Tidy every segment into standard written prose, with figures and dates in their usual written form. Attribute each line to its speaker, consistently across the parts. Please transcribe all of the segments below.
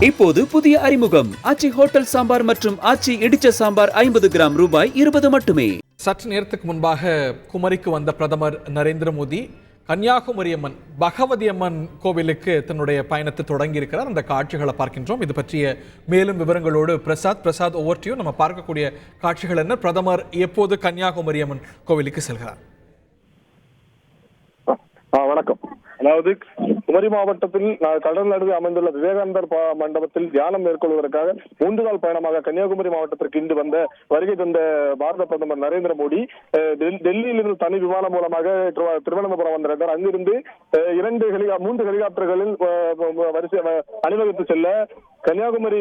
Speaker 1: இப்போது புதிய அறிமுகம் ஆச்சி ஹோட்டல் சாம்பார் மற்றும் ஆச்சி இடிச்ச சாம்பார் 50 கிராம் ரூபாய் 20 மட்டுமே.
Speaker 2: சற்று நேரத்துக்கு முன்பாக குமரிக்கு வந்த பிரதமர் நரேந்திர மோடி கன்னியாகுமரி அம்மன் பகவதி அம்மன் கோவிலுக்கு தன்னுடைய பயணத்தை தொடங்கியிருக்கிறார். அந்த காட்சிகளை பார்க்கின்றோம். இது பற்றிய மேலும் விவரங்களோடு பிரசாத் ஓவர்டியூ. நம்ம பார்க்கக்கூடிய காட்சிகள் என்ன? பிரதமர் எப்போது கன்னியாகுமரி அம்மன் கோவிலுக்கு செல்கிறார்?
Speaker 3: வணக்கம். அதாவது குமரி மாவட்டத்தில் கடல் நடுவே அமைந்துள்ள விவேகானந்தர் மண்டபத்தில் தியானம் மேற்கொள்வதற்காக 3 நாள் பயணமாக கன்னியாகுமரி மாவட்டத்திற்கு இன்று வருகை தந்த பாரத பிரதமர் நரேந்திர மோடி டெல்லியிலிருந்து தனி விமானம் மூலமாக திருவனந்தபுரம் வந்திருந்தார். அங்கிருந்து 3 ஹெலிகாப்டர்களில் வரிசை அணிவகுத்து செல்ல கன்னியாகுமரி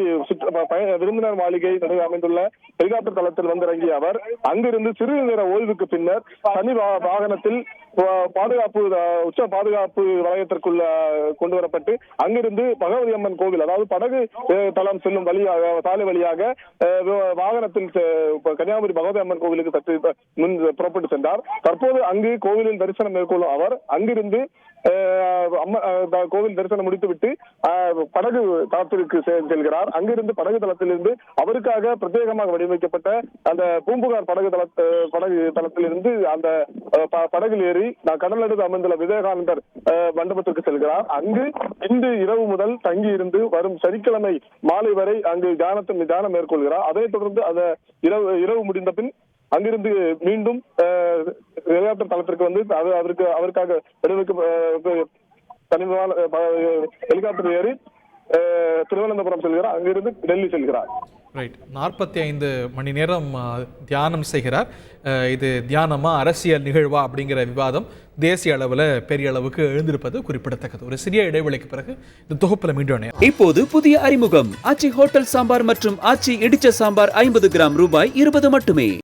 Speaker 3: விருந்தினர் மாளிகை நடுவே அமைந்துள்ள ஹெலிகாப்டர் தளத்தில் வந்திறங்கிய அவர் அங்கிருந்து சிறிது நேர ஓய்வுக்கு பின்னர் தனி வாகனத்தில் உச்ச பாதுகாப்பு வளையத்திற்குள்ள கொண்டு வரப்பட்டு அங்கிருந்து பகவதி அம்மன் கோவில், அதாவது படகு தளம் செல்லும் வழியாக சாலை வழியாக வாகனத்தில் கன்னியாகுமரி பகவதி அம்மன் கோவிலுக்கு சற்று முன் புறப்பட்டு சென்றார். தற்போது அங்கு கோவிலில் தரிசனம் மேற்கொள்ளும் அவர் அங்கிருந்து கோவில் தரிசனம் முடித்துவிட்டு படகு தளத்திற்கு செல்கிறார். அங்கிருந்து படகு தளத்திலிருந்து அவருக்காக பிரத்யேகமாக வடிவமைக்கப்பட்ட அந்த பூம்புகார் படகு தளத்திலிருந்து அந்த படகில் ஏறி கடல் நடுவில் அமைந்துள்ள விவேகானந்தர் மண்டபத்திற்கு செல்கிறார். அங்கு இன்று இரவு முதல் தங்கி இருந்து வரும் சனிக்கிழமை மாலை வரை அங்கு தியானம் மேற்கொள்கிறார். அதைத் தொடர்ந்து அந்த இரவு முடிந்த பின் அங்கிருந்து மீண்டும் ஹெலிகாப்டர் தளத்திற்கு வந்து அவருக்காக ஹெலிகாப்டர் ஏறி திருவனந்தபுரம் செல்கிறார். அங்கிருந்து டெல்லி செல்கிறார்.
Speaker 2: ரைட். 45 மணி நேரம் தியானம் செய்கிறார். இது தியானமா அரசியல் நிகழ்வா அப்படிங்கிற விவாதம் தேசிய அளவில் பெரிய அளவுக்கு எழுந்திருப்பது குறிப்பிடத்தக்கது. ஒரு சிறிய இடைவெளிக்கு பிறகு இந்த தொகுப்பில் மீண்டும்
Speaker 1: இப்போது புதிய அறிமுகம் ஆச்சி ஹோட்டல் சாம்பார் மற்றும் ஆச்சி இடிச்ச சாம்பார் 50 கிராம் ரூபாய் 20 மட்டுமே.